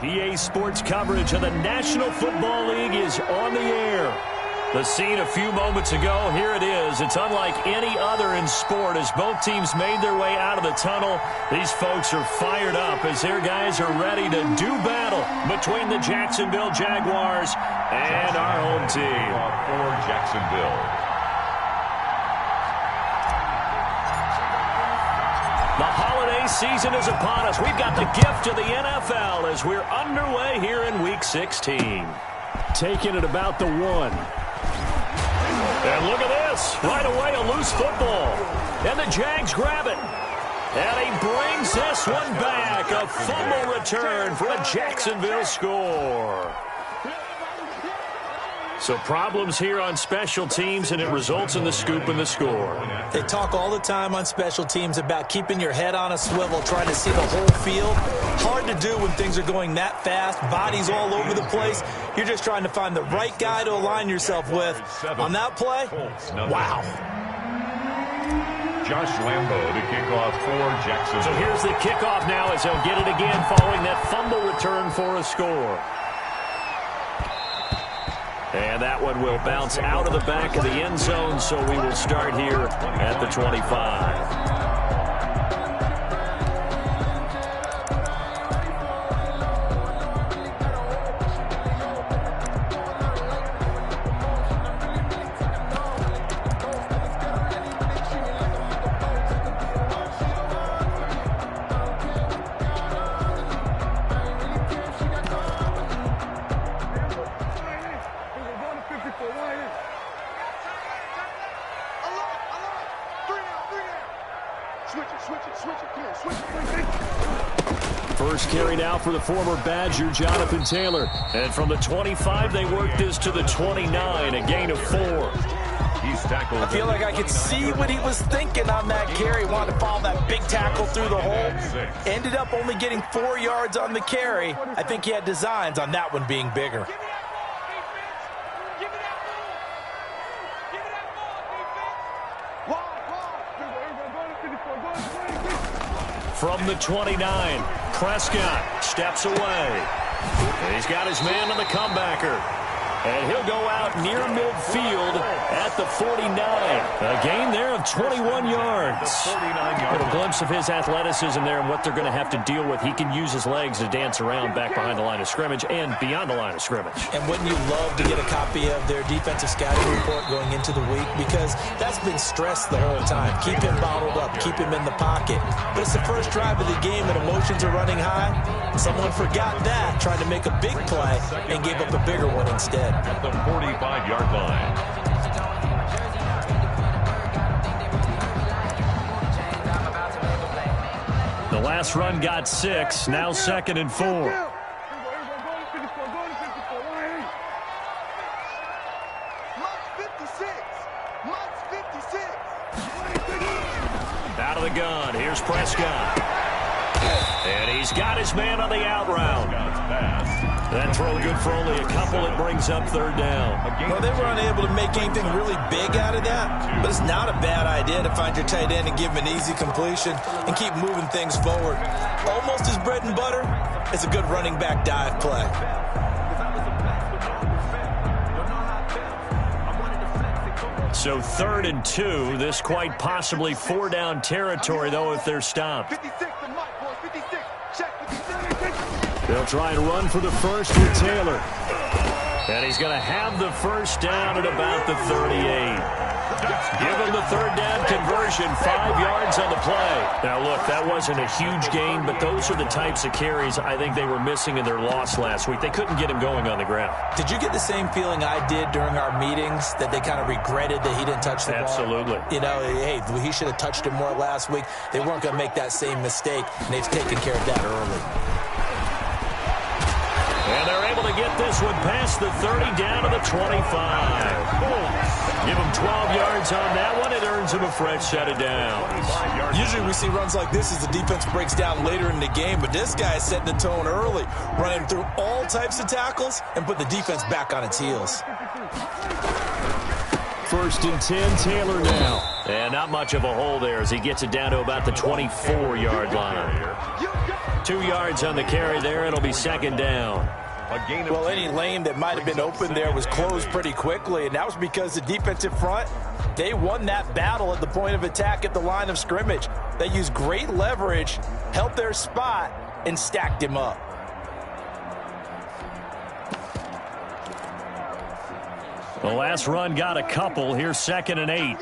EA Sports coverage of the National Football League is on the air. The scene a few moments ago, here it is. It's unlike any other in sport as both teams made their way out of the tunnel. These folks are fired up as their guys are ready to do battle between the Jacksonville Jaguars and our home team. For Jacksonville. The holiday season is upon us. We've got the gift of the NFL as we're underway here in Week 16. Taking it about the 1. And look at this. Right away, a loose football. And the Jags grab it. And he brings this one back. A fumble return for a Jacksonville score. So problems here on special teams, and it results in the scoop and the score. They talk all the time on special teams about keeping your head on a swivel, trying to see the whole field. Hard to do when things are going that fast, bodies all over the place. You're just trying to find the right guy to align yourself with. On that play, wow. Josh Lambo to kick off for Jacksonville. So here's the kickoff now as they'll get it again following that fumble return for a score. And that one will bounce out of the back of the end zone, so we will start here at the 25. First carry now for the former Badger, Jonathan Taylor. And from the 25, they work this to the 29, a gain of 4. He's tackled. I feel like I could see what he was thinking on that carry. Wanted to follow that big tackle through the hole. Ended up only getting 4 yards on the carry. I think he had designs on that one being bigger. From the 29, Prescott steps away. And he's got his man on the comebacker. And he'll go out near midfield at the 49. A gain there of 21 yards. A little glimpse of his athleticism there and what they're going to have to deal with. He can use his legs to dance around back behind the line of scrimmage and beyond the line of scrimmage. And wouldn't you love to get a copy of their defensive scouting report going into the week? Because that's been stressed the whole time. Keep him bottled up. Keep him in the pocket. But it's the first drive of the game and emotions are running high. Someone forgot that, tried to make a big play and gave up a bigger one instead. At the 45-yard line. The last run got 6, now 2nd and 4. Out of the gun, here's Prescott. And he's got his man on the out route. That throw good for only a couple. It brings up 3rd down. Well, they were unable to make anything really big out of that, but it's not a bad idea to find your tight end and give him an easy completion and keep moving things forward. Almost his bread and butter. It's a good running back dive play. So 3rd and 2. This quite possibly 4-down territory, though, if they're stopped. They'll try and run for the first with Taylor. And he's going to have the first down at about the 38. Give him the 3rd down conversion, 5 yards on the play. Now, look, that wasn't a huge gain, but those are the types of carries I think they were missing in their loss last week. They couldn't get him going on the ground. Did you get the same feeling I did during our meetings, that they kind of regretted that he didn't touch the ball? Absolutely. You know, hey, he should have touched it more last week. They weren't going to make that same mistake, and they've taken care of that early. And they're able to get this one past the 30 down to the 25. Give him 12 yards on that one. It earns him a fresh set of downs. Usually we see runs like this as the defense breaks down later in the game, but this guy is setting the tone early, running through all types of tackles and put the defense back on its heels. 1st and 10, Taylor now. And not much of a hole there as he gets it down to about the 24-yard line. 2 yards on the carry there. It'll be second down. Well, any lane that might have been open there was closed pretty quickly, and that was because the defensive front, they won that battle at the point of attack at the line of scrimmage. They used great leverage, held their spot, and stacked him up. The last run got a couple. Here's 2nd and 8.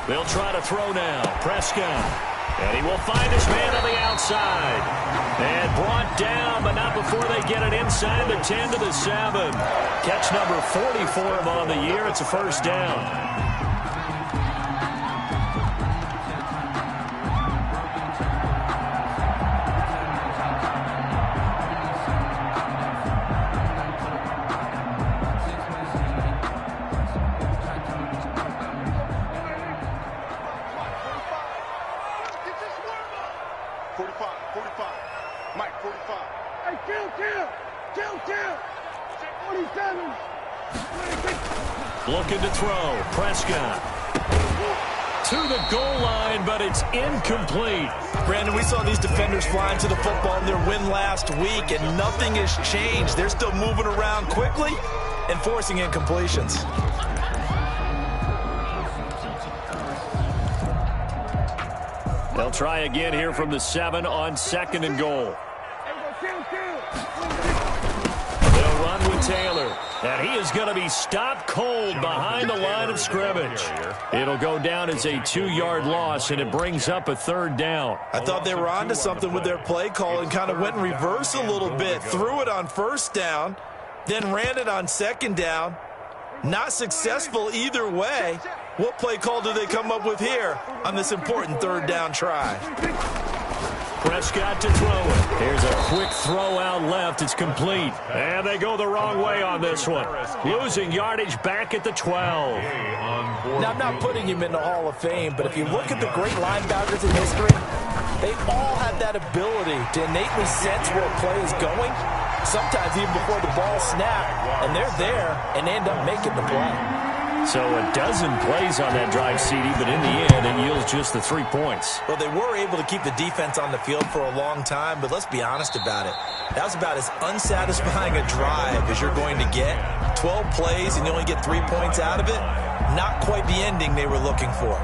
They'll try to throw now. Prescott. And he will find his man on the outside. And brought down, but not before they get it inside the 10 to the 7. Catch number 40 for him on the year. It's a first down. Looking to throw. Prescott to the goal line, but it's incomplete. Brandon, we saw these defenders flying to the football in their win last week, and nothing has changed. They're still moving around quickly and forcing incompletions. They'll try again here from the 7 on 2nd and goal. They'll run with Taylor. And he is going to be stopped cold behind the line of scrimmage. It'll go down as a 2-yard loss, and it brings up a 3rd down. I thought they were onto something with their play call and kind of went in reverse a little bit. Threw it on 1st down, then ran it on 2nd down. Not successful either way. What play call do they come up with here on this important 3rd down try? Prescott to throw it. Here's a quick throw out left. It's complete. And they go the wrong way on this one. Losing yardage back at the 12. Now, I'm not putting him in the Hall of Fame, but if you look at the great linebackers in history, they all have that ability to innately sense where a play is going, sometimes even before the ball snapped, and they're there and end up making the play. So a dozen plays on that drive, CD, but in the end, it yields just the 3 points. Well, they were able to keep the defense on the field for a long time, but let's be honest about it. That was about as unsatisfying a drive as you're going to get. 12 plays and you only get 3 points out of it. Not quite the ending they were looking for.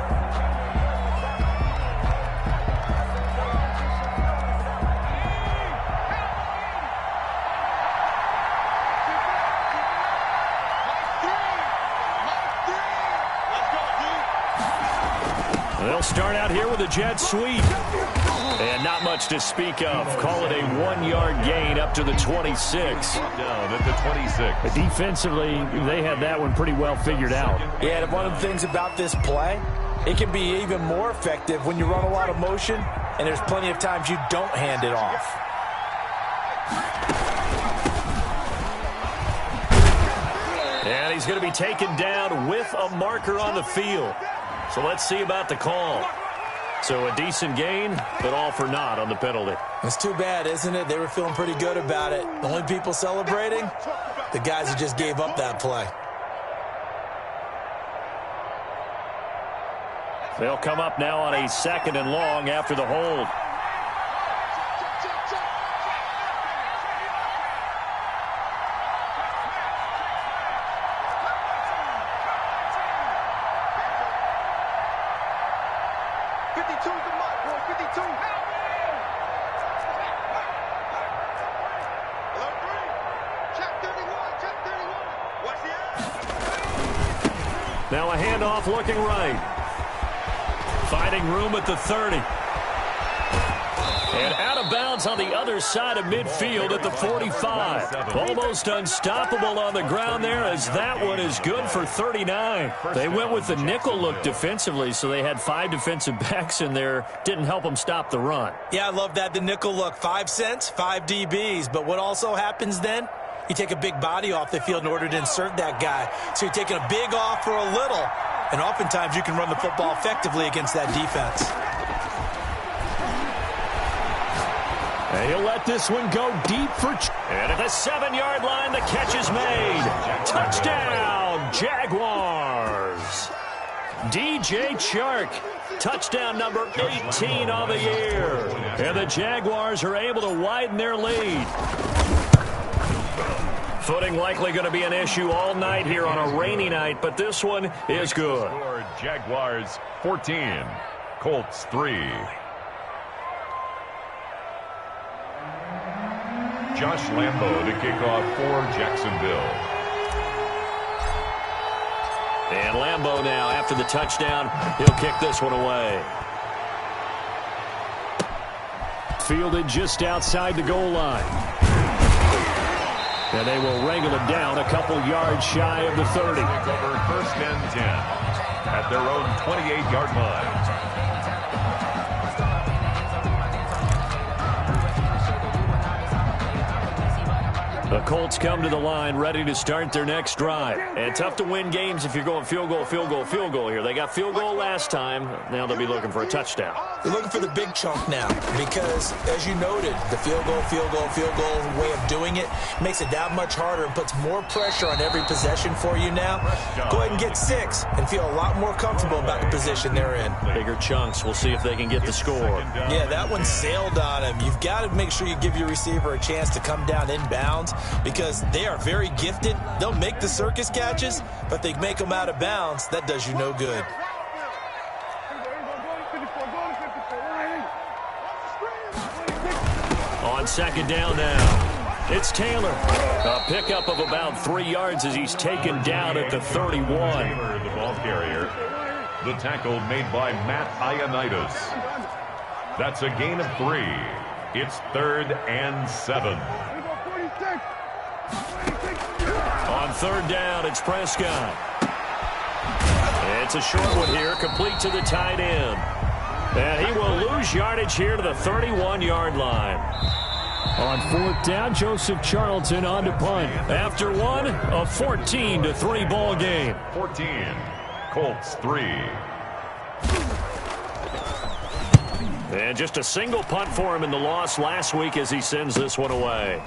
They'll start out here with a jet sweep. And not much to speak of. Call it a 1-yard gain up to the 26. Down at the 26. Defensively, they had that one pretty well figured out. Yeah, and one of the things about this play, it can be even more effective when you run a lot of motion, and there's plenty of times you don't hand it off. And he's going to be taken down with a marker on the field. So let's see about the call. So a decent gain, but all for naught on the penalty. It's too bad, isn't it? They were feeling pretty good about it. The only people celebrating, the guys who just gave up that play. They'll come up now on a 2nd and long after the hold. Now a handoff looking right. Finding room at the 30. And out of bounds on the other side of midfield at the 45. Almost unstoppable on the ground there, as that one is good for 39. They went with the nickel look defensively, so they had 5 defensive backs in there. Didn't help them stop the run. Yeah, I love that, the nickel look. 5 cents, 5 DBs. But what also happens then? You take a big body off the field in order to insert that guy. So you're taking a big off for a little. And oftentimes you can run the football effectively against that defense. And he'll let this one go deep for... And at the 7-yard line, the catch is made. Touchdown, Jaguars. DJ Chark. Touchdown number 18 on the year. And the Jaguars are able to widen their lead. Footing likely going to be an issue all night here on a rainy night, but this one is good. Jaguars 14, Colts 3. Josh Lambo to kick off for Jacksonville. And Lambo now, after the touchdown, he'll kick this one away. Fielded just outside the goal line. And they will wrangle it down a couple yards shy of the 30. Over 1st and 10 at their own 28-yard line. The Colts come to the line ready to start their next drive. And tough to win games if you're going field goal, field goal, field goal here. They got field goal last time. Now they'll be looking for a touchdown. They're looking for the big chunk now because, as you noted, the field goal way of doing it makes it that much harder and puts more pressure on every possession for you now. Go ahead and get 6 and feel a lot more comfortable about the position they're in. Bigger chunks. We'll see if they can get the score. Yeah, that one sailed on him. You've got to make sure you give your receiver a chance to come down inbounds because they are very gifted. They'll make the circus catches, but they make them out of bounds. That does you no good. On 2nd down now, it's Taylor. A pickup of about 3 yards as he's taken down at the 31. Taylor, the ball carrier. The tackle made by Matt Ioannidis. That's a gain of 3. It's 3rd and 7. On 3rd down, it's Prescott. It's a short one here, complete to the tight end. And he will lose yardage here to the 31-yard line. On 4th down, Joseph Charlton on to punt. After one, a 14-3 ball game. 14, Colts 3. And just a single punt for him in the loss last week as he sends this one away.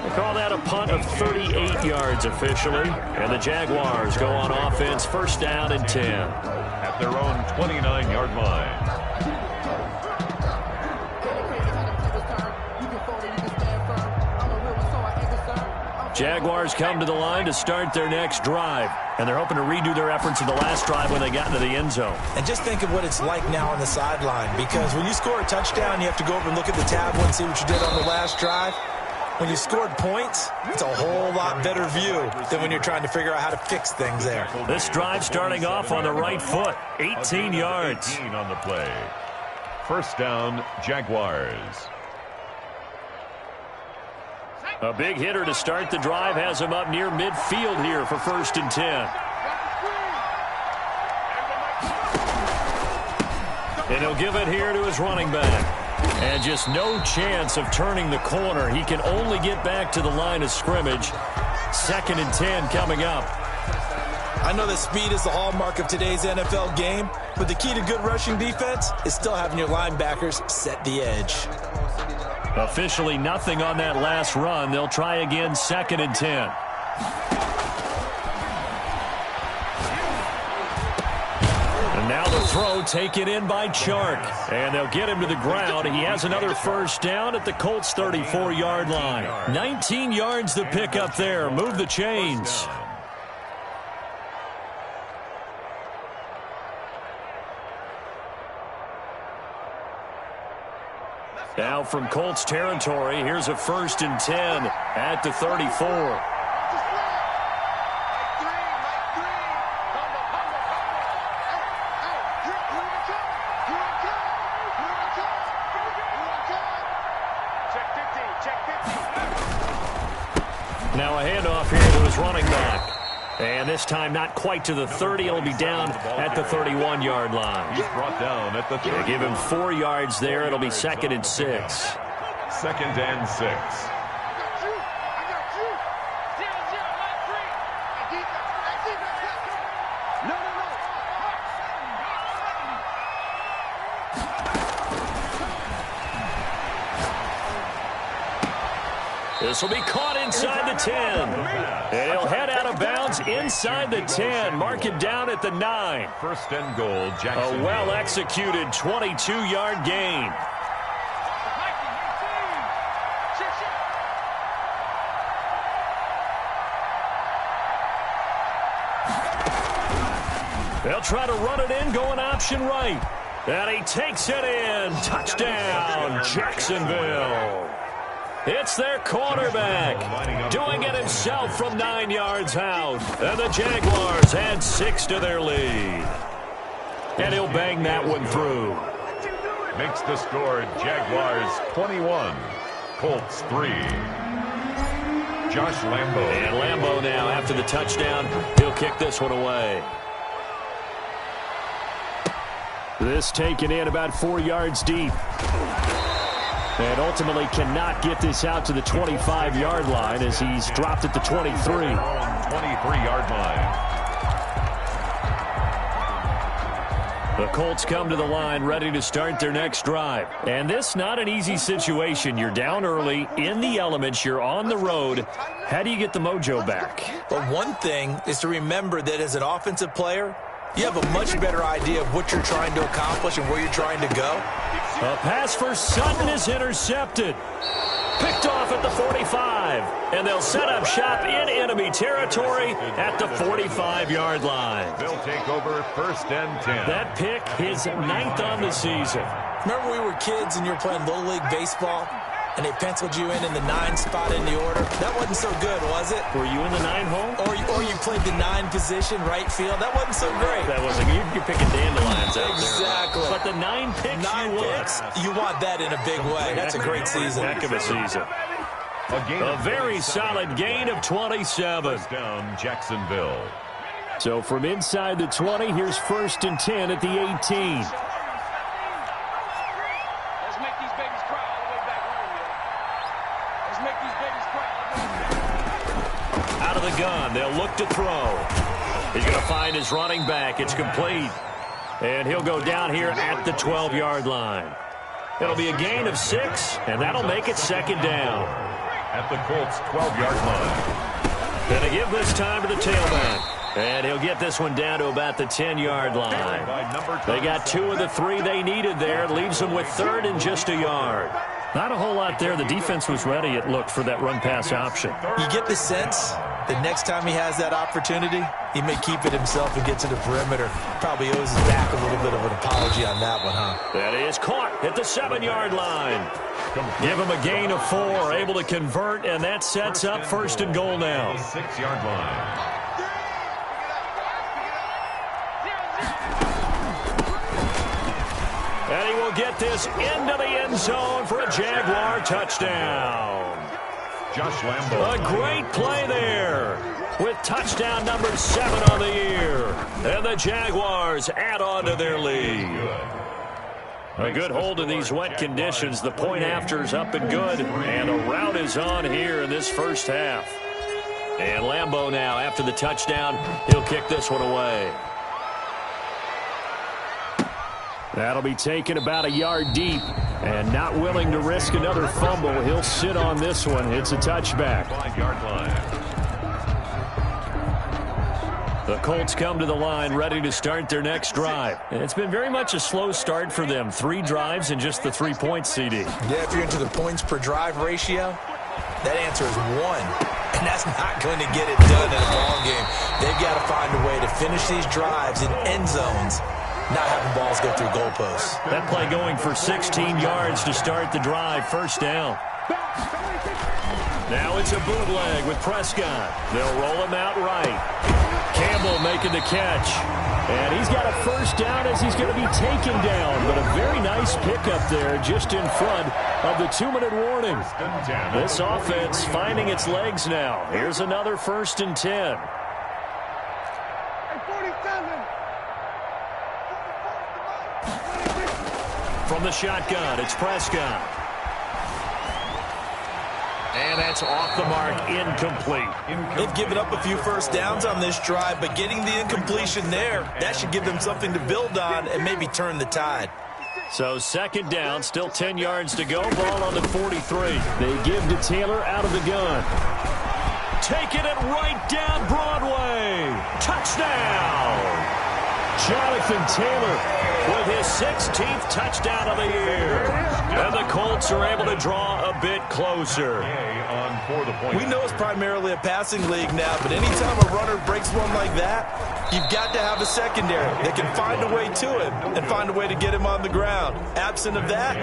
They call that a punt of 38 yards officially. And the Jaguars go on offense, 1st down and 10. At their own 29-yard line. Jaguars come to the line to start their next drive. And they're hoping to redo their efforts in the last drive when they got into the end zone. And just think of what it's like now on the sideline. Because when you score a touchdown, you have to go over and look at the tablet and see what you did on the last drive. When you scored points, it's a whole lot better view than when you're trying to figure out how to fix things there. This drive starting off on the right foot, 18 yards. 18 on the play. 1st down, Jaguars. A big hitter to start the drive has him up near midfield here for 1st and 10. And he'll give it here to his running back. And just no chance of turning the corner. He can only get back to the line of scrimmage. 2nd and 10 coming up. I know that speed is the hallmark of today's NFL game, but the key to good rushing defense is still having your linebackers set the edge. Officially nothing on that last run. They'll try again, 2nd and 10. And now the throw taken in by Chark. And they'll get him to the ground. He has another 1st down at the Colts 34-yard line. 19 yards to pick up there. Move the chains. Now from Colts territory, here's a 1st and 10 at the 34. Now a handoff here to his running back. And this time not quite to the 30. It'll be down at the 31-yard line. He's brought down at the 30. They give him 4 yards there. It'll be 2nd and 6. 2nd and 6. This will be caught inside the 10. And he'll head out of bounds inside the 10. Mark it down at the 9. First and goal, Jackson. A well-executed 22-yard gain. They'll try to run it in, going option right. And he takes it in. Touchdown, Jacksonville. It's their quarterback doing it himself from 9 yards out. And the Jaguars add 6 to their lead. And he'll bang that one through. Makes the score Jaguars 21, Colts 3. Josh Lambo. And Lambo now, after the touchdown, he'll kick this one away. This taken in about 4 yards deep. And ultimately cannot get this out to the 25-yard line as he's dropped at the 23. 23-yard line. The Colts come to the line ready to start their next drive. And this not an easy situation. You're down early, in the elements, you're on the road. How do you get the mojo back? Well, one thing is to remember that as an offensive player, you have a much better idea of what you're trying to accomplish and where you're trying to go. A pass for Sutton is intercepted. Picked off at the 45. And they'll set up shop in enemy territory at the 45-yard line. They'll take over first and 10. That pick, his 9th on the season. Remember we were kids and you were playing Little League Baseball? And they penciled you in the 9 spot in the order. That wasn't so good, was it? Were you in the 9 hole? Or you played the 9 position, right field. That wasn't so great. That wasn't. You're picking dandelions out exactly. there. But the 9 picks, you want that in a big way. That's a great season. Heck of a season. A very solid gain of 27. First down, Jacksonville. So from inside the 20, here's first and 10 at the 18. Out of the gun, they'll look to throw. He's going to find his running back. It's complete. And he'll go down here at the 12-yard line. It'll be a gain of 6, and that'll make it second down. At the Colts' 12-yard line. Going to give this time to the tailback. And he'll get this one down to about the 10-yard line. They got 2 of the 3 they needed there. Leaves them with 3rd and just a yard. Not a whole lot there. The defense was ready, it looked, for that run-pass option. You get the sense that next time he has that opportunity, he may keep it himself and get to the perimeter. Probably owes his back a little bit of an apology on that one, huh? That is caught at the 7-yard line. Give him a gain of 4, able to convert, and that sets up first and goal now. 6-yard line. And he will get this into the end zone for a Jaguar touchdown. Josh Lambo. A great play there with touchdown number 7 on the year. And the Jaguars add on to their lead. A good hold in these wet conditions. The point after's up and good. And a rout is on here in this first half. And Lambo now, after the touchdown, he'll kick this one away. That'll be taken about a yard deep. And not willing to risk another fumble, he'll sit on this one. It's a touchback. 5-yard line. The Colts come to the line ready to start their next drive. And it's been very much a slow start for them. 3 drives and just the 3 points, CD. Yeah, if you're into the points per drive ratio, that answer is 1. And that's not going to get it done in a ball game. They've got to find a way to finish these drives in end zones, not having balls go through goalposts. That play going for 16 yards to start the drive. First down. Now it's a bootleg with Prescott. They'll roll him out right. Campbell making the catch. And he's got a first down as he's going to be taken down. But a very nice pickup there just in front of the 2-minute warning. This offense finding its legs now. Here's another first and 10. From the shotgun, it's Prescott. And that's off the mark, incomplete. They've given up a few first downs on this drive, but getting the incompletion there, that should give them something to build on and maybe turn the tide. So second down, still 10 yards to go. Ball on the 43. They give to Taylor out of the gun. Taking it right down Broadway. Touchdown! Jonathan Taylor with his 16th touchdown of the year. And the Colts are able to draw a bit closer. We know it's primarily a passing league now, but anytime a runner breaks one like that, you've got to have a secondary that can find a way to him and find a way to get him on the ground. Absent of that,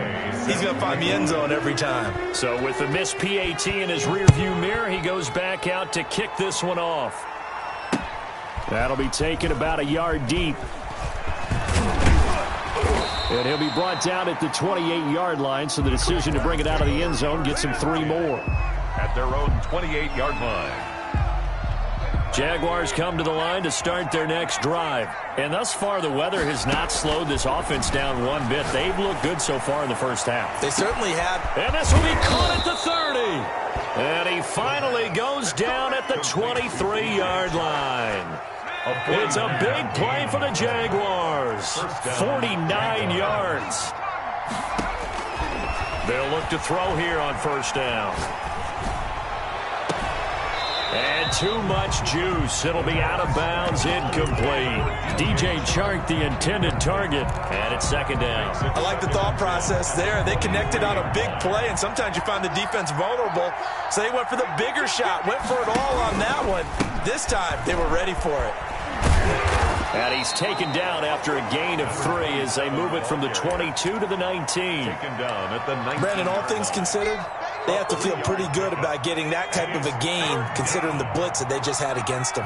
he's going to find the end zone every time. So with the missed PAT in his rearview mirror, he goes back out to kick this one off. That'll be taken about a yard deep. And he'll be brought down at the 28-yard line, so the decision to bring it out of the end zone gets him 3 more. At their own 28-yard line. Jaguars come to the line to start their next drive. And thus far, the weather has not slowed this offense down one bit. They've looked good so far in the first half. They certainly have. And this will be caught at the 30. And he finally goes down at the 23-yard line. It's a big play for the Jaguars. 49 yards. They'll look to throw here on first down. And too much juice. It'll be out of bounds, incomplete. DJ Chark, the intended target, and it's second down. I like the thought process there. They connected on a big play, and sometimes you find the defense vulnerable. So they went for the bigger shot, went for it all on that one. This time, they were ready for it. And he's taken down after a gain of 3 as they move it from the 22 to the 19. Taken down at the 19. Brandon, all things considered, they have to feel pretty good about getting that type of a gain, considering the blitz that they just had against them.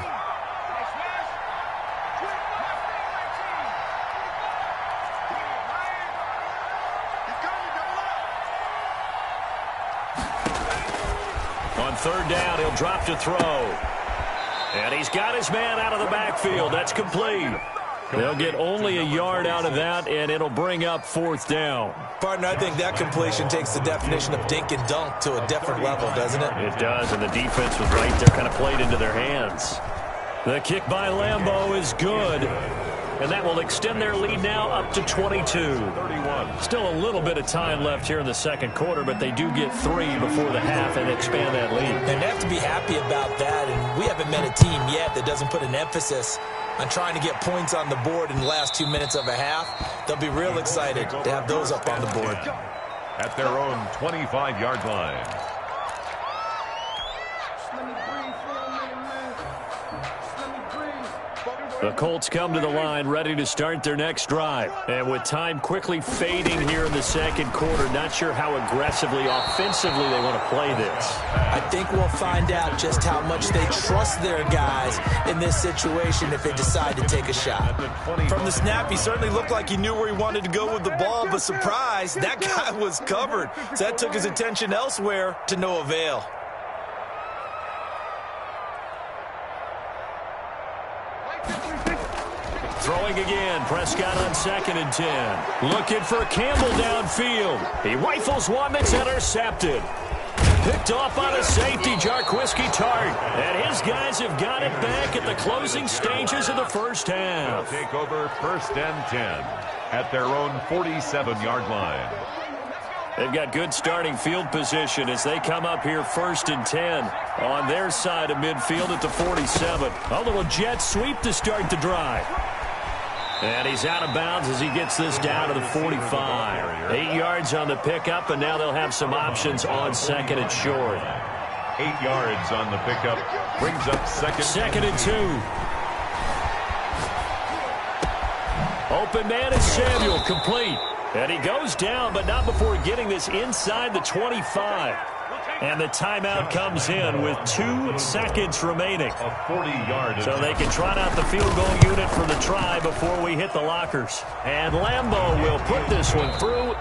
On third down, he'll drop to throw. And he's got his man out of the backfield. That's complete. They'll get only a yard out of that, and it'll bring up fourth down. Partner, I think that completion takes the definition of dink and dunk to a different level, doesn't it? It does, and the defense was right there, kind of played into their hands. The kick by Lambeau is good, and that will extend their lead now up to 22. 31. Still a little bit of time left here in the second quarter, but they do get 3 before the half and expand that lead. And they have to be happy about that, and we haven't met a team yet that doesn't put an emphasis on trying to get points on the board in the last 2 minutes of a half. They'll be real excited to have those up on the board. At their own 25-yard line. The Colts come to the line ready to start their next drive. And with time quickly fading here in the second quarter, not sure how aggressively, offensively they want to play this. I think we'll find out just how much they trust their guys in this situation if they decide to take a shot. From the snap, he certainly looked like he knew where he wanted to go with the ball, but surprise, that guy was covered. So that took his attention elsewhere to no avail. Throwing again, Prescott on 2nd and 10. Looking for Campbell downfield. He rifles one that's intercepted. Picked off on a safety, Jarquiski Tart. And his guys have got it back at the closing stages of the first half. They'll take over 1st and 10 at their own 47-yard line. They've got good starting field position as they come up here 1st and 10 on their side of midfield at the 47. A little jet sweep to start the drive. And he's out of bounds as he gets this down to the 45. 8 yards on the pickup, and now they'll have some options on 2nd and short. 8 yards on the pickup. Brings up 2nd and 2. Open man is Samuel, complete. And he goes down, but not before getting this inside the 25. And the timeout comes in with 2 seconds remaining. A 40-yard. So they can trot out the field goal unit for the try before we hit the lockers. And Lambeau will put this one through.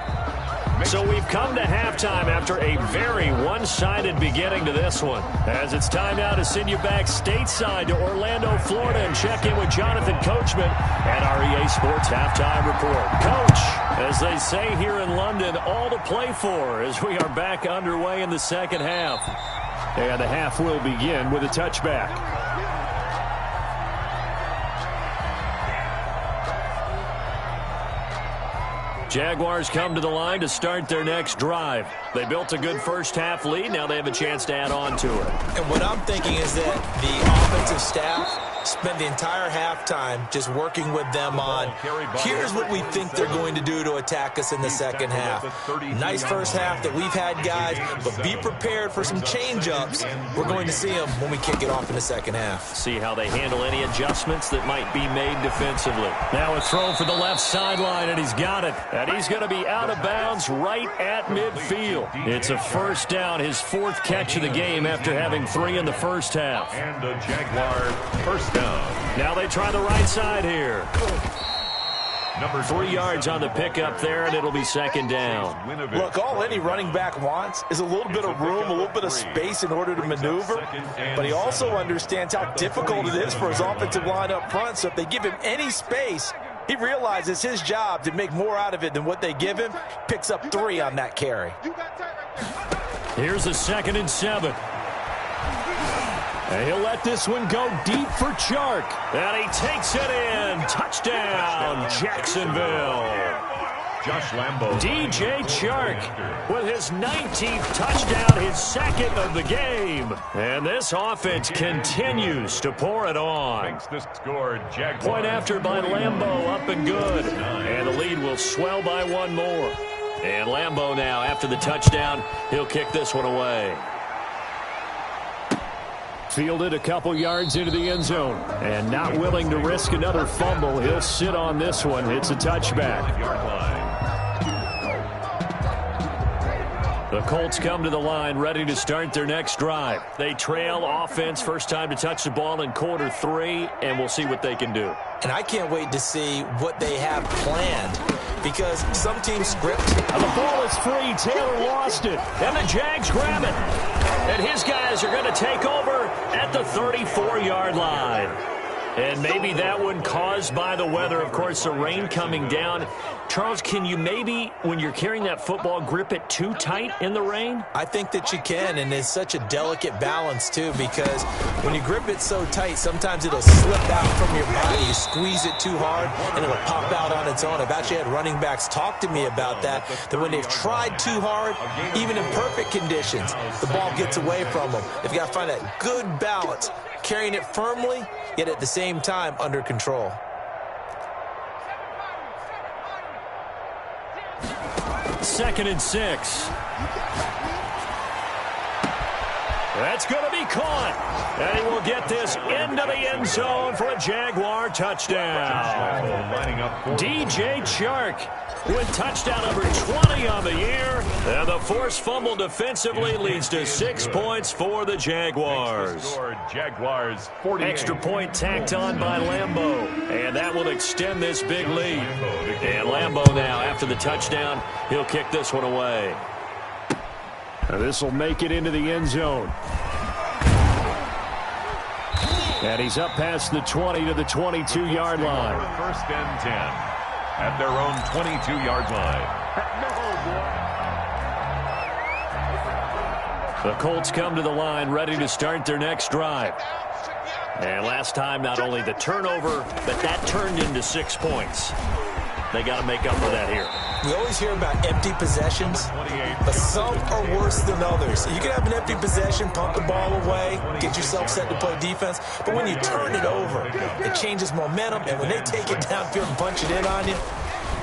So we've come to halftime after a very one-sided beginning to this one. As it's time now to send you back stateside to Orlando, Florida, and check in with Jonathan Coachman at our EA Sports Halftime Report. Coach, as they say here in London, all to play for as we are back underway in the second half. And the half will begin with a touchback. Jaguars come to the line to start their next drive. They built a good first-half lead. Now they have a chance to add on to it. And what I'm thinking is that the offensive staff spent the entire halftime just working with them on, here's what we think they're going to do to attack us in the second half. Nice first half that we've had, guys, but be prepared for some change-ups. We're going to see them when we kick it off in the second half. See how they handle any adjustments that might be made defensively. Now a throw for the left sideline, and he's got it. And he's going to be out of bounds right at midfield. It's a first down, his 4th catch of the game after having 3 in the first half. And a Jaguar first down. Now they try the right side here. 3 yards on the pickup there, and it'll be second down. Look, all any running back wants is a little bit of room, a little bit of space in order to maneuver. But he also understands how difficult it is for his offensive line up front. So if they give him any space, he realizes his job to make more out of it than what they give him. Picks up 3 on that carry. Here's a 2nd and 7. And he'll let this one go deep for Chark. And he takes it in. Touchdown, Jacksonville. Josh Lambo. DJ Chark with his 19th touchdown, his 2nd of the game. And this offense continues to pour it on. Point after by Lambo, up and good. And the lead will swell by 1 more. And Lambo now, after the touchdown, he'll kick this one away. Fielded a couple yards into the end zone. And not willing to risk another fumble, he'll sit on this one. It's a touchback. The Colts come to the line ready to start their next drive. They trail offense, first time to touch the ball in quarter 3, and we'll see what they can do. And I can't wait to see what they have planned, because some teams script. And the ball is free. Taylor lost it. And the Jags grab it. And his guys are going to take over at the 34-yard line. And maybe that one caused by the weather. Of course, the rain coming down. Charles, can you maybe, when you're carrying that football, grip it too tight in the rain? I think that you can, and it's such a delicate balance, too, because when you grip it so tight, sometimes it'll slip out from your body. You squeeze it too hard, and it'll pop out on its own. I've actually had running backs talk to me about that when they've tried too hard, even in perfect conditions, the ball gets away from them. They've got to find that good balance, carrying it firmly, yet at the same time under control. Second and 6. That's going to be caught. And he will get this into the end zone for a Jaguar touchdown. DJ Chark with touchdown number 20 on the year. And the forced fumble defensively leads to 6 points for the Jaguars. Jaguars 48. Extra point tacked on by Lambo. And that will extend this big lead. And Lambo now, after the touchdown, he'll kick this one away. This will make it into the end zone. And he's up past the 20 to the 22-yard line. First and 10 at their own 22-yard line. The Colts come to the line ready to start their next drive. And last time, not only the turnover, but that turned into 6 points. They got to make up for that here. We always hear about empty possessions, but some are worse than others. You can have an empty possession, punt the ball away, get yourself set to play defense, but when you turn it over, it changes momentum, and when they take it downfield and punch it in on you,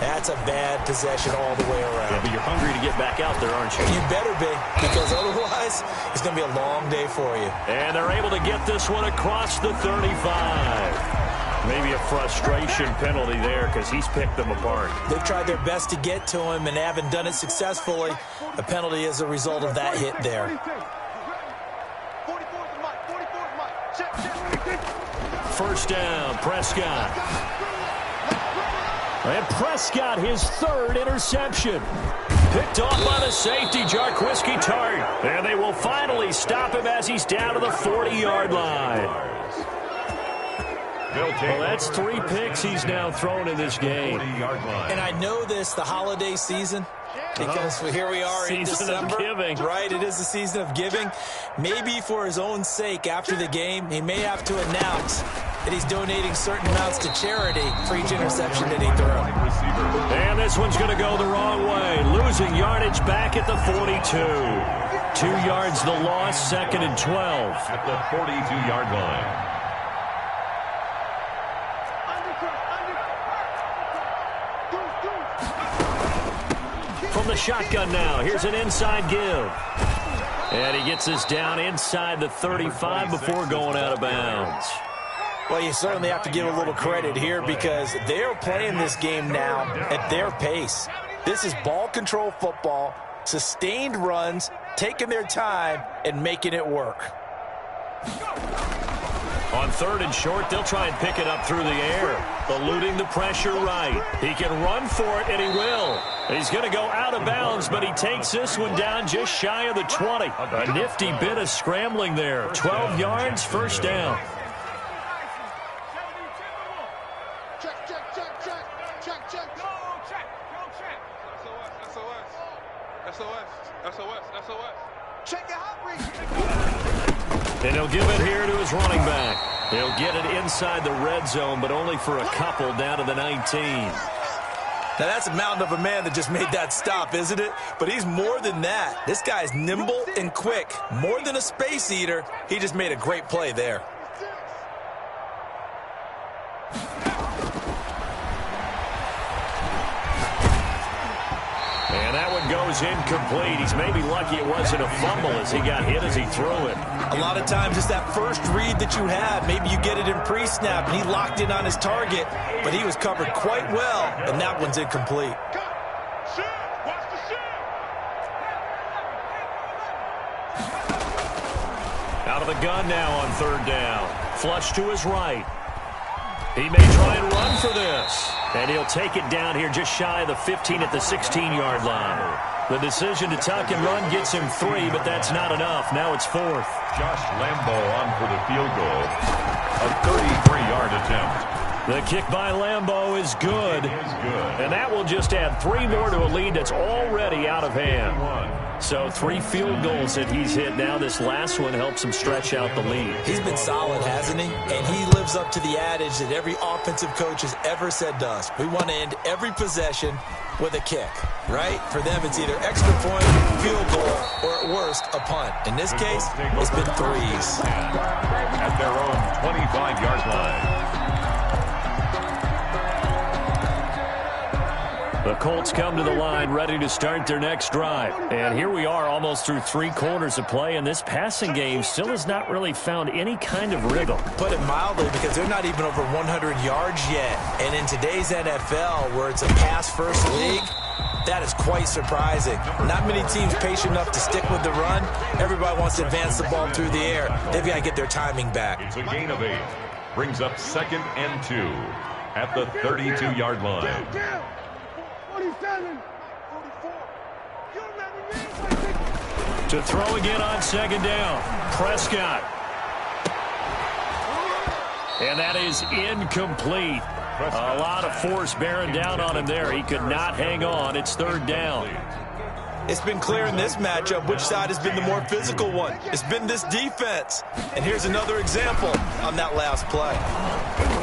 that's a bad possession all the way around. Yeah, but you're hungry to get back out there, aren't you? You better be, because otherwise, it's going to be a long day for you. And they're able to get this one across the 35. Maybe a frustration penalty there because he's picked them apart. They've tried their best to get to him and haven't done it successfully. A penalty as a result of that hit there. First down, Prescott. And Prescott, his 3rd interception. Picked off by the safety, Jarquiski Tart. And they will finally stop him as he's down to the 40-yard line. Well, that's 3 picks he's now thrown in this game. And I know this, the holiday season, because here we are in December. Season of giving. Right, it is the season of giving. Maybe for his own sake, after the game, he may have to announce that he's donating certain amounts to charity for each interception that he threw. And this one's going to go the wrong way. Losing yardage back at the 42. 2 yards the loss, 2nd and 12. At the 42-yard line. From the shotgun now, here's an inside give. And he gets this down inside the 35 before going out of bounds. Well, you certainly have to give a little credit here because they're playing this game now at their pace. This is ball control football, sustained runs, taking their time, and making it work. On 3rd and short, they'll try and pick it up through the air. Eluding the pressure right. He can run for it, and he will. He's going to go out of bounds, but he takes this one down just shy of the 20. A nifty bit of scrambling there. 12 yards, 1st down. And he'll give it here to his running back. He'll get it inside the red zone, but only for a couple down to the 19. Now, that's a mountain of a man that just made that stop, isn't it? But he's more than that. This guy's nimble and quick. More than a space eater. He just made a great play there. And that one goes incomplete. He's maybe lucky it wasn't a fumble as he got hit as he threw it. A lot of times it's that first read that you have. Maybe you get it in pre-snap, and he locked in on his target, but he was covered quite well, and that one's incomplete. Out of the gun now on 3rd down. Flush to his right. He may try and run for this. And he'll take it down here just shy of the 15 at the 16-yard line. The decision to tuck and run gets him 3, but that's not enough. Now it's 4th. Josh Lambo on for the field goal. A 33-yard attempt. The kick by Lambo is good. And that will just add 3 more to a lead that's already out of hand. So 3 field goals that he's hit now. This last one helps him stretch out the lead. He's been solid, hasn't he? And he lives up to the adage that every offensive coach has ever said to us. We want to end every possession with a kick, right? For them, it's either extra point, field goal, or at worst, a punt. In this case, it's been 3s. At their own 25-yard line. The Colts come to the line ready to start their next drive. And here we are almost through 3 quarters of play, and this passing game still has not really found any kind of rhythm. Put it mildly, because they're not even over 100 yards yet. And in today's NFL, where it's a pass-first league, that is quite surprising. Not many teams patient enough to stick with the run. Everybody wants to advance the ball through the air. They've got to get their timing back. It's a gain of 8. Brings up 2nd and 2 at the 32-yard line. 47, 44. To throw again on 2nd down. Prescott. And that is incomplete. A lot of force bearing down on him there. He could not hang on. It's 3rd down. It's been clear in this matchup which side has been the more physical one. It's been this defense. And here's another example on that last play.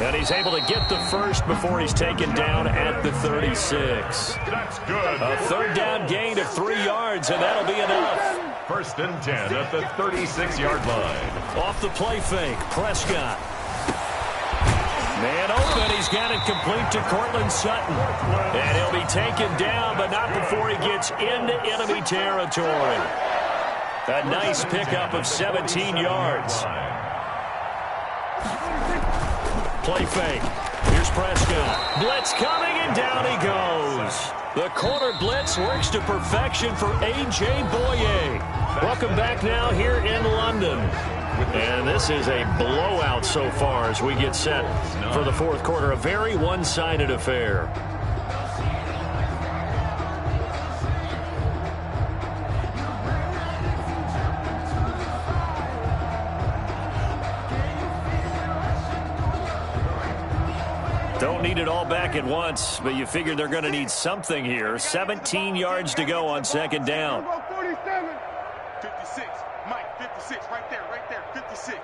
And he's able to get the first before he's taken down at the 36. That's good. A 3rd down gain of 3 yards, and that'll be enough. 1st and 10 at the 36-yard line. Off the play fake, Prescott. Man open, he's got it complete to Cortland Sutton. And he'll be taken down, but not before he gets into enemy territory. A nice pickup of 17 yards. Play fake. Here's Prescott. Blitz coming, and down he goes. The corner blitz works to perfection for A.J. Boye. Welcome back now here in London. And this is a blowout so far as we get set for the 4th quarter. A very one-sided affair. Don't need it all back at once, but you figure they're going to need something here. 17 yards to go on 2nd down. 47. 56. Mike, 56. Right there, 56.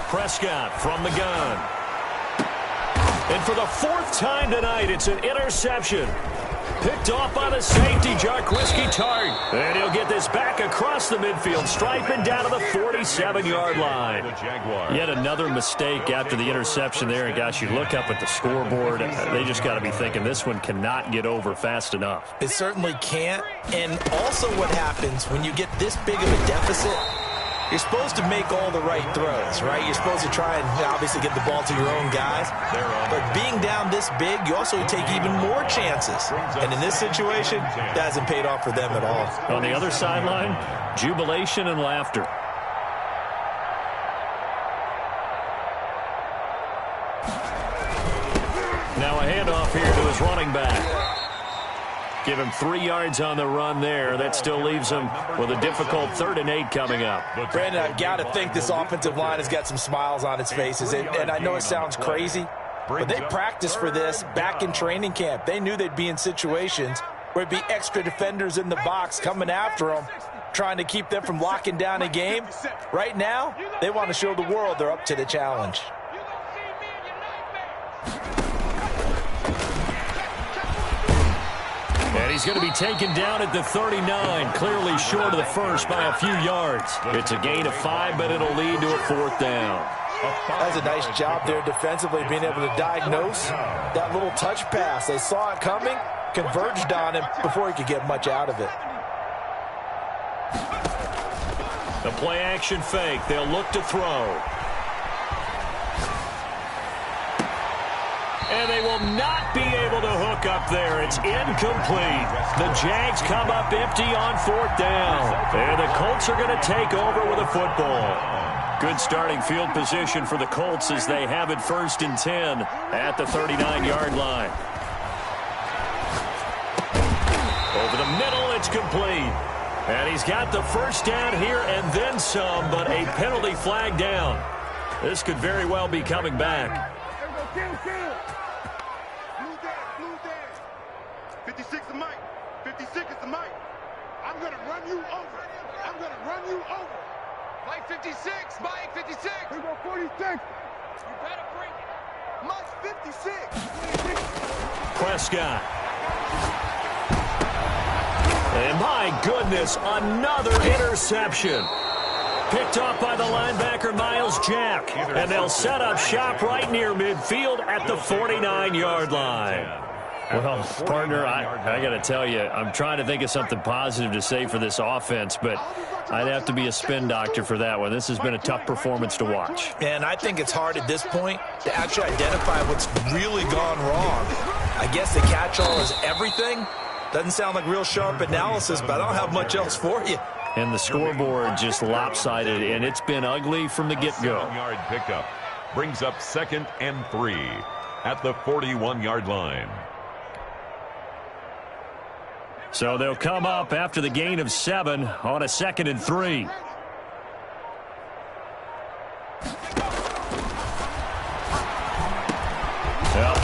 Prescott from the gun. And for the fourth time tonight, it's an interception. Picked off by the safety, Jarquiski Tart. And he'll get this back across the midfield stripe and down to the 47-yard line. Yet another mistake after the interception there. And, gosh, you look up at the scoreboard, they just got to be thinking this one cannot get over fast enough. It certainly can't. And also what happens when you get this big of a deficit, you're supposed to make all the right throws, right? You're supposed to try and obviously get the ball to your own guys. But being down this big, you also take even more chances. And in this situation, that hasn't paid off for them at all. On the other sideline, jubilation and laughter. Now a handoff here to his running back. Give him 3 yards on the run there. That still leaves him with a difficult 3rd and 8 coming up. Brandon, I've got to think this offensive line has got some smiles on its faces. And I know it sounds crazy, but they practiced for this back in training camp. They knew they'd be in situations where it'd be extra defenders in the box coming after them, trying to keep them from locking down a game. Right now, they want to show the world they're up to the challenge. And he's going to be taken down at the 39, clearly short of the first by a few yards. It's a gain of 5, but it'll lead to a 4th down. That's a nice job there defensively, being able to diagnose that little touch pass. They saw it coming, converged on him before he could get much out of it. The play action fake. They'll look to throw. And they will not be able to hook up there. It's incomplete. The Jags come up empty on 4th down. And the Colts are going to take over with a football. Good starting field position for the Colts as they have it 1st and 10 at the 39-yard line. Over the middle, it's complete. And he's got the 1st down here and then some, but a penalty flag down. This could very well be coming back. 56 is Mike. 56 is the Mike. I'm going to run you over. I'm going to run you over. Mike 56. Mike 56. Here go 46. You better bring it. Mike 56. Prescott. And my goodness, another interception. Picked off by the linebacker, Miles Jack. And they'll set up shop right near midfield at the 49-yard line. Well, partner, I got to tell you, I'm trying to think of something positive to say for this offense, but I'd have to be a spin doctor for that one. This has been a tough performance to watch. And I think it's hard at this point to actually identify what's really gone wrong. I guess the catch-all is everything. Doesn't sound like real sharp analysis, but I don't have much else for you. And the scoreboard just lopsided, and it's been ugly from the get-go. 7-yard pickup brings up 2nd and 3 at the 41-yard line. So they'll come up after the gain of 7 on a 2nd and 3.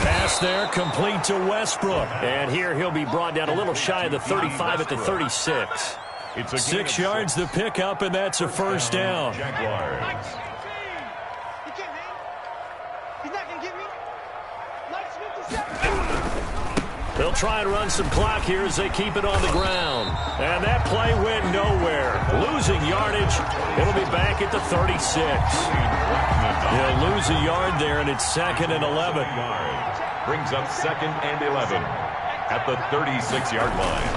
Pass there, complete to Westbrook. And here he'll be brought down a little shy of the 35 at the 36. 6 yards the pickup, and that's a 1st down. Jaguars. They'll try and run some clock here as they keep it on the ground. And that play went nowhere. Losing yardage. It'll be back at the 36. They'll lose a yard there, and it's 2nd and 11. Brings up 2nd and 11 at the 36-yard line.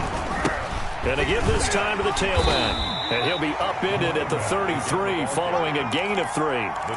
And to give this time to the tailback. And he'll be upended at the 33 following a gain of 3.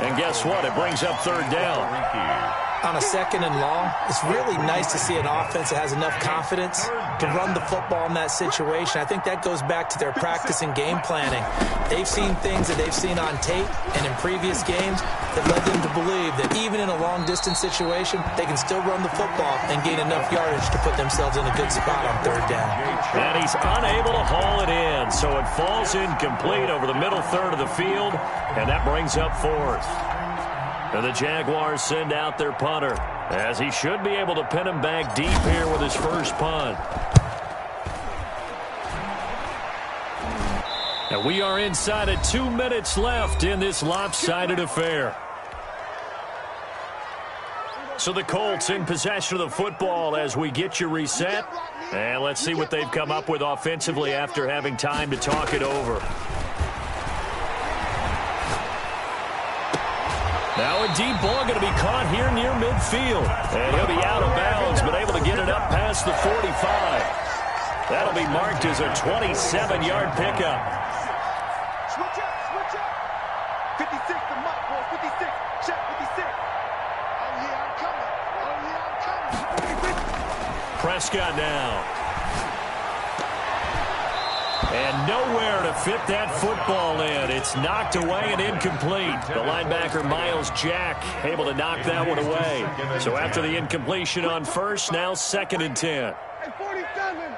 And guess what? It brings up 3rd down. On a 2nd and long, it's really nice to see an offense that has enough confidence to run the football in that situation. I think that goes back to their practice and game planning. They've seen things that they've seen on tape and in previous games that led them to believe that even in a long-distance situation, they can still run the football and gain enough yardage to put themselves in a good spot on 3rd down. And he's unable to haul it in, so it falls incomplete over the middle 3rd of the field, and that brings up 4th. And the Jaguars send out their punter, as he should be able to pin him back deep here with his first punt. And we are inside of 2 minutes left in this lopsided affair. So the Colts in possession of the football as we get you reset. And let's see what they've come up with offensively after having time to talk it over. Now a deep ball going to be caught here near midfield. And he'll be out of bounds, but able to get it up past the 45. That'll be marked as a 27-yard pickup. Switch up. 56 to Mike, boy. 56. Check 56. Oh, yeah, I'm coming. Prescott now. And nowhere to fit that football in. It's knocked away and incomplete. The linebacker, Miles Jack, able to knock that one away. So after the incompletion on first, now 2nd and 10. Hey, 47.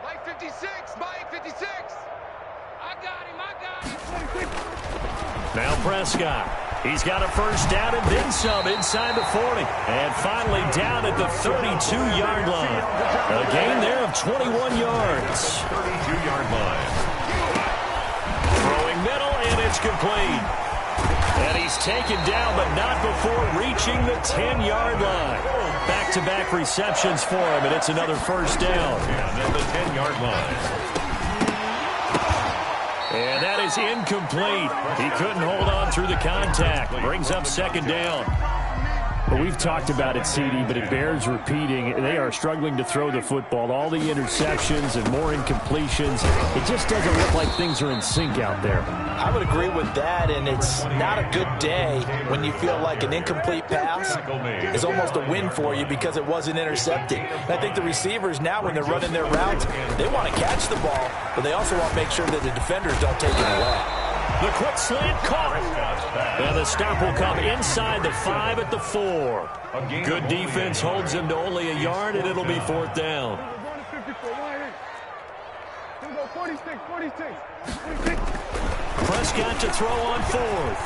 Mike 56. Mike 56. I got him. Now Prescott. He's got a first down and then some inside the 40. And finally down at the 32-yard line. A gain there of 21 yards. 32-yard line. Throwing middle, and it's complete. And he's taken down, but not before reaching the 10-yard line. Back-to-back receptions for him, and it's another first down. And at the 10-yard line. And that is incomplete. He couldn't hold on through the contact. Brings up 2nd down. Well, we've talked about it, CD, but it bears repeating. They are struggling to throw the football. All the interceptions and more incompletions. It just doesn't look like things are in sync out there. I would agree with that, and it's not a good day when you feel like an incomplete pass is almost a win for you because it wasn't intercepted. And I think the receivers now, when they're running their routes, they want to catch the ball, but they also want to make sure that the defenders don't take it away. The quick slant caught. And the stop will come inside the 5 at the 4. Good defense holds him to only a yard, and it'll be 4th down. 46. Prescott to throw on 4th.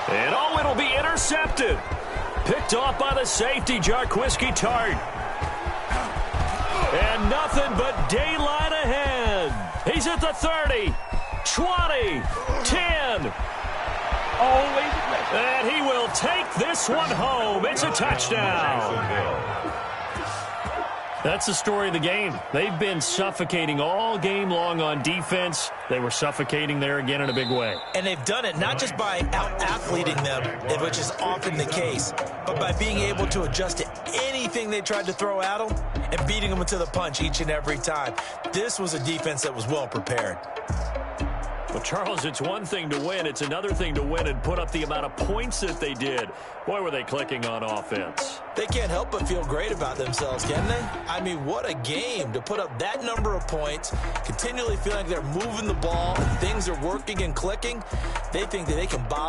And oh, it'll be intercepted. Picked off by the safety, Jarquiski Tart. And nothing but daylight ahead. He's at the 30. 20, 10. And he will take this one home. It's a touchdown. That's the story of the game. They've been suffocating all game long on defense. They were suffocating there again in a big way. And they've done it not just by out-athleting them, which is often the case, but by being able to adjust to anything they tried to throw at them and beating them to the punch each and every time. This was a defense that was well prepared. Well, Charles, it's one thing to win. It's another thing to win and put up the amount of points that they did. Boy, were they clicking on offense. They can't help but feel great about themselves, can they? I mean, what a game to put up that number of points, continually feeling like they're moving the ball and things are working and clicking. They think that they can bottle